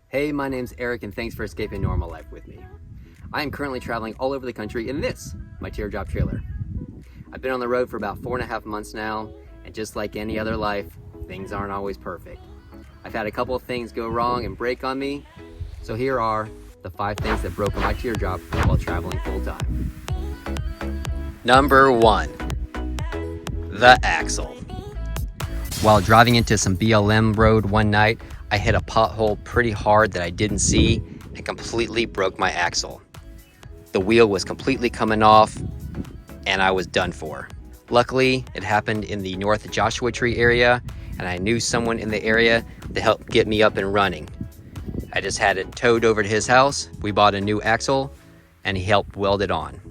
Hey, my name's Eric and thanks for escaping normal life with me. I am currently traveling all over the country in this, my Teardrop trailer. I've been on the road for about 4.5 months now, and just like any other life, things aren't always perfect. I've had a couple of things go wrong and break on me, so here are the 5 things that broke on my Teardrop while traveling full time. Number 1, the axle. While driving into some BLM road one night, I hit a pothole pretty hard that I didn't see and completely broke my axle. The wheel was completely coming off and I was done for. Luckily, it happened in the North Joshua Tree area and I knew someone in the area to help get me up and running. I just had it towed over to his house, we bought a new axle, and he helped weld it on.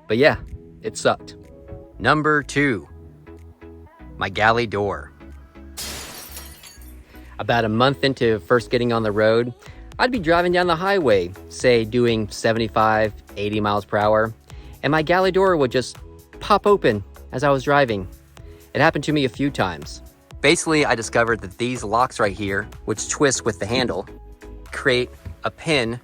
But yeah, it sucked. Number 2, my Galley Door. About a month into first getting on the road, I'd be driving down the highway, say doing 75, 80 miles per hour, and my Galley Door would just pop open as I was driving. It happened to me a few times. Basically, I discovered that these locks right here, which twist with the handle, create a pin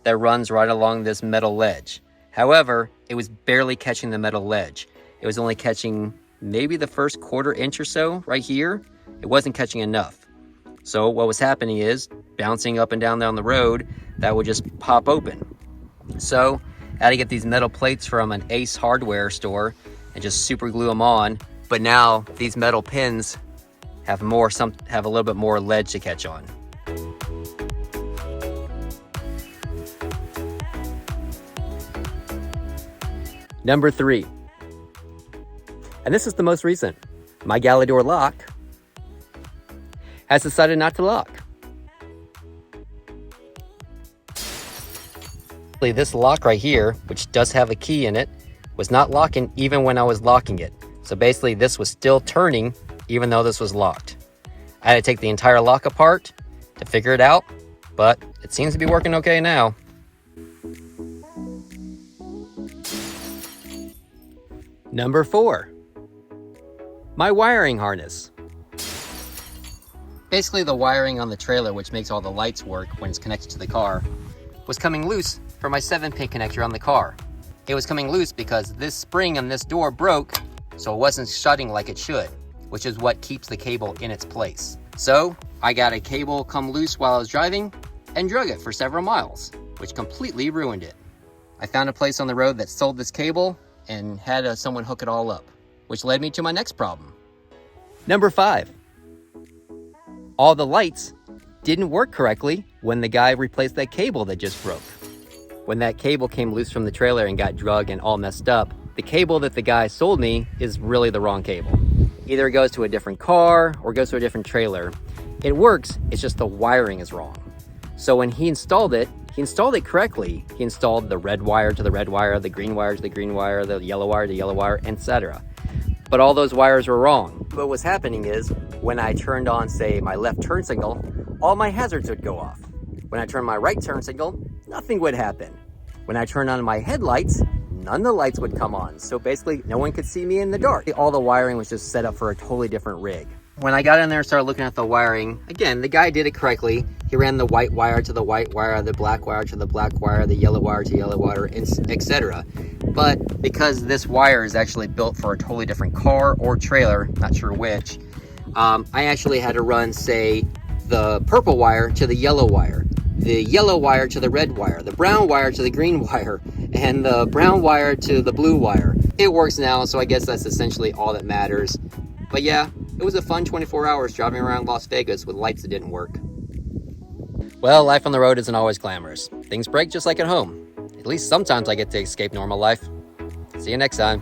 that runs right along this metal ledge. However, it was barely catching the metal ledge. It was only catching maybe the first 1/4 inch or so right here. It wasn't catching enough. So what was happening is bouncing up and down the road, that would just pop open. So I had to get these metal plates from an Ace hardware store and just super glue them on. But now these metal pins have a little bit more ledge to catch on. Number 3. And this is the most recent. My Galley Door lock has decided not to lock. This lock right here, which does have a key in it, was not locking even when I was locking it. So basically this was still turning even though this was locked. I had to take the entire lock apart to figure it out, but it seems to be working okay now. Number 4. My wiring harness. Basically the wiring on the trailer, which makes all the lights work when it's connected to the car, was coming loose for my 7-pin connector on the car. It was coming loose because this spring on this door broke, so it wasn't shutting like it should, which is what keeps the cable in its place. So I got a cable come loose while I was driving and drug it for several miles, which completely ruined it. I found a place on the road that sold this cable and had someone hook it all up, which led me to my next problem. Number 5. All the lights didn't work correctly when the guy replaced that cable that just broke. When that cable came loose from the trailer and got drug and all messed up, the cable that the guy sold me is really the wrong cable. Either it goes to a different car or goes to a different trailer. It works, it's just the wiring is wrong. So when he installed it correctly. He installed the red wire to the red wire, the green wire to the green wire, the yellow wire to yellow wire, etc. But all those wires were wrong. What was happening is when I turned on, say, my left turn signal, all my hazards would go off. When I turned my right turn signal, nothing would happen. When I turned on my headlights, none of the lights would come on. So basically, no one could see me in the dark. All the wiring was just set up for a totally different rig. When I got in there and started looking at the wiring, again, the guy did it correctly. He ran the white wire to the white wire, the black wire to the black wire, the yellow wire to yellow wire, etc. But because this wire is actually built for a totally different car or trailer, not sure which, I actually had to run, say, the purple wire to the yellow wire, the yellow wire to the red wire, the brown wire to the green wire, and the brown wire to the blue wire. It works now, so I guess that's essentially all that matters. But yeah, it was a fun 24 hours driving around Las Vegas with lights that didn't work. Well, life on the road isn't always glamorous. Things break just like at home. At least sometimes I get to escape normal life. See you next time.